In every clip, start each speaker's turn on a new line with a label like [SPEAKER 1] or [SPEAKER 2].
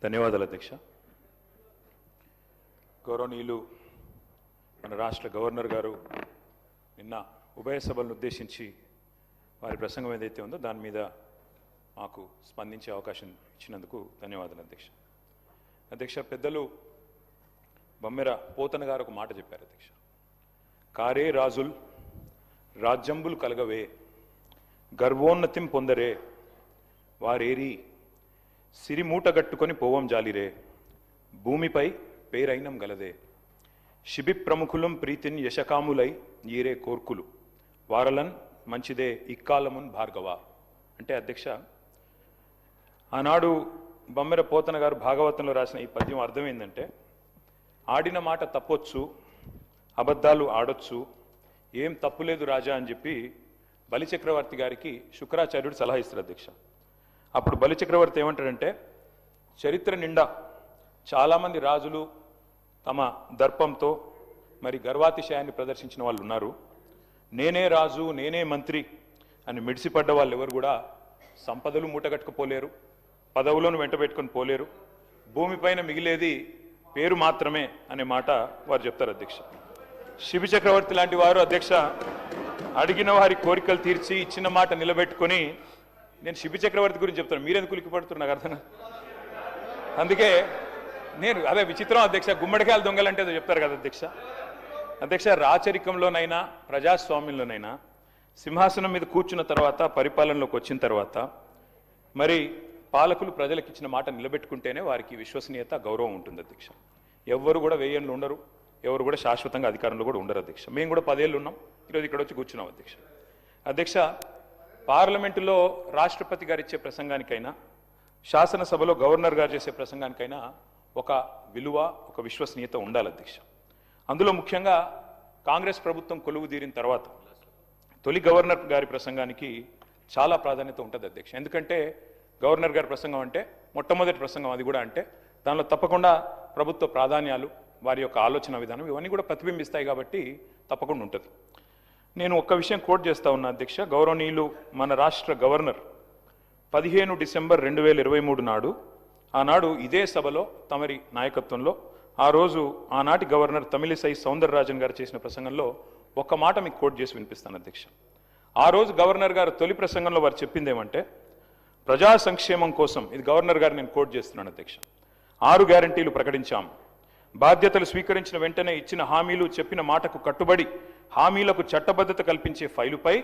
[SPEAKER 1] ధన్యవాదాలు అధ్యక్ష. గౌరవనీయులు మన రాష్ట్ర గవర్నర్ గారు నిన్న ఉభయ సభలను ఉద్దేశించి వారి ప్రసంగం ఏదైతే ఉందో దాని మీద మాకు స్పందించే అవకాశం ఇచ్చినందుకు ధన్యవాదాలు అధ్యక్ష. అధ్యక్ష, పెద్దలు బమ్మెర పోతన గారు ఒక మాట చెప్పారు అధ్యక్ష. కారే రాజుల్ రాజ్యంబులు కలగవే గర్వోన్నతిం పొందరే వారేరి సిరిమూటగట్టుకొని పోవం జాలిరే భూమిపై పేరైనం గలదే శిబి ప్రముఖులం ప్రీతిన్ యశకాములై ఈరే కోర్కులు వారలన్ మంచిదే ఇక్కాలమున్ భార్గవ. అంటే అధ్యక్ష, ఆనాడు బమ్మెర పోతన గారు భాగవతంలో రాసిన ఈ పద్యం అర్థం ఏంటంటే, ఆడిన మాట తప్పొచ్చు, అబద్ధాలు ఆడొచ్చు, ఏం తప్పులేదు రాజా అని చెప్పి బలిచక్రవర్తి గారికి శుక్రాచార్యుడు సలహా ఇస్తారు అధ్యక్ష. అప్పుడు బలిచక్రవర్తి ఏమంటాడంటే, చరిత్ర నిండా చాలామంది రాజులు తమ దర్పంతో మరి గర్వాతిశయాన్ని ప్రదర్శించిన వాళ్ళు ఉన్నారు. నేనే రాజు, నేనే మంత్రి అని మిడిసిపడ్డ వాళ్ళు ఎవరు కూడా సంపదలు మూటగట్టుకుపోలేరు, పదవులను వెంటబెట్టుకొని పోలేరు, భూమిపైన మిగిలేది పేరు మాత్రమే అనే మాట వారు చెప్తారు అధ్యక్ష. శిబి చక్రవర్తి లాంటి వారు అధ్యక్ష అడిగిన వారి కోరికలు తీర్చి ఇచ్చిన మాట నిలబెట్టుకొని, నేను శిబి చక్రవర్తి గురించి చెప్తాను, మీరెందుకు ఉలికి పడుతున్నారు నాకు అర్థం. అందుకే నేను అదే విచిత్రం అధ్యక్ష, గుమ్మడికాయలు దొంగలంటే ఏదో చెప్తారు కదా అధ్యక్ష. అధ్యక్ష, రాచరికంలోనైనా ప్రజాస్వామ్యంలోనైనా సింహాసనం మీద కూర్చున్న తర్వాత, పరిపాలనలోకి వచ్చిన తర్వాత మరి పాలకులు ప్రజలకు ఇచ్చిన మాట నిలబెట్టుకుంటేనే వారికి విశ్వసనీయత, గౌరవం ఉంటుంది అధ్యక్ష. ఎవరు కూడా వెయ్యేళ్ళు ఉండరు, ఎవరు కూడా శాశ్వతంగా అధికారంలో కూడా ఉండరు అధ్యక్ష. మేము కూడా 10 ఏళ్ళు ఉన్నాం, ఈరోజు ఇక్కడ వచ్చి కూర్చున్నాం అధ్యక్ష. అధ్యక్ష, పార్లమెంటులో రాష్ట్రపతి గారు ఇచ్చే ప్రసంగానికైనా, శాసనసభలో గవర్నర్ గారు చేసే ప్రసంగానికైనా ఒక విలువ, ఒక విశ్వసనీయత ఉండాలి అధ్యక్ష. అందులో ముఖ్యంగా కాంగ్రెస్ ప్రభుత్వం కొలువు తీరిన తర్వాత తొలి గవర్నర్ గారి ప్రసంగానికి చాలా ప్రాధాన్యత ఉంటుంది అధ్యక్ష. ఎందుకంటే గవర్నర్ గారి ప్రసంగం అంటే మొట్టమొదటి ప్రసంగం, అది కూడా అంటే దానిలో తప్పకుండా ప్రభుత్వ ప్రాధాన్యాలు, వారి యొక్క ఆలోచన విధానం ఇవన్నీ కూడా ప్రతిబింబిస్తాయి కాబట్టి తప్పకుండా ఉంటుంది. నేను ఒక్క విషయం కోట్ చేస్తా ఉన్నా అధ్యక్ష. గౌరవనీయులు మన రాష్ట్ర గవర్నర్ 15 డిసెంబర్ 2023 నాడు, ఆనాడు ఇదే సభలో తమరి నాయకత్వంలో ఆ రోజు ఆనాటి గవర్నర్ తమిళిసై సౌందరరాజన్ గారు చేసిన ప్రసంగంలో ఒక్క మాట మీకు కోట్ చేసి వినిపిస్తాను అధ్యక్ష. ఆ రోజు గవర్నర్ గారు తొలి ప్రసంగంలో వారు చెప్పింది ఏమంటే, ప్రజా సంక్షేమం కోసం, ఇది గవర్నర్ గారు నేను కోట్ చేస్తున్నాను అధ్యక్ష, 6 గ్యారంటీలు ప్రకటించాం. బాధ్యతలు స్వీకరించిన వెంటనే ఇచ్చిన హామీలు, చెప్పిన మాటకు కట్టుబడి హామీలకు చట్టబద్ధత కల్పించే ఫైలుపై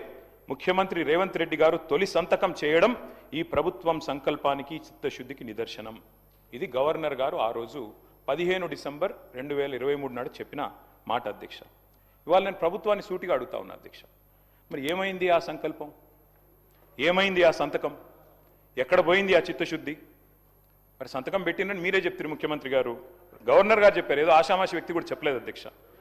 [SPEAKER 1] ముఖ్యమంత్రి రేవంత్ రెడ్డి గారు తొలి సంతకం చేయడం ఈ ప్రభుత్వం సంకల్పానికి, చిత్తశుద్ధికి నిదర్శనం. ఇది గవర్నర్ గారు ఆ రోజు 15 డిసెంబర్ 2023 నాడు చెప్పిన మాట అధ్యక్ష. ఇవాళ నేను ప్రభుత్వాన్ని సూటిగా అడుగుతా ఉన్నా అధ్యక్ష, మరి ఏమైంది ఆ సంకల్పం, ఏమైంది ఆ సంతకం, ఎక్కడ పోయింది ఆ చిత్తశుద్ధి? మరి సంతకం పెట్టినని మీరే చెప్తారు ముఖ్యమంత్రి గారు, గవర్నర్ గారు చెప్పారు, ఏదో ఆషామాషి వ్యక్తి కూడా చెప్పలేదు అధ్యక్ష.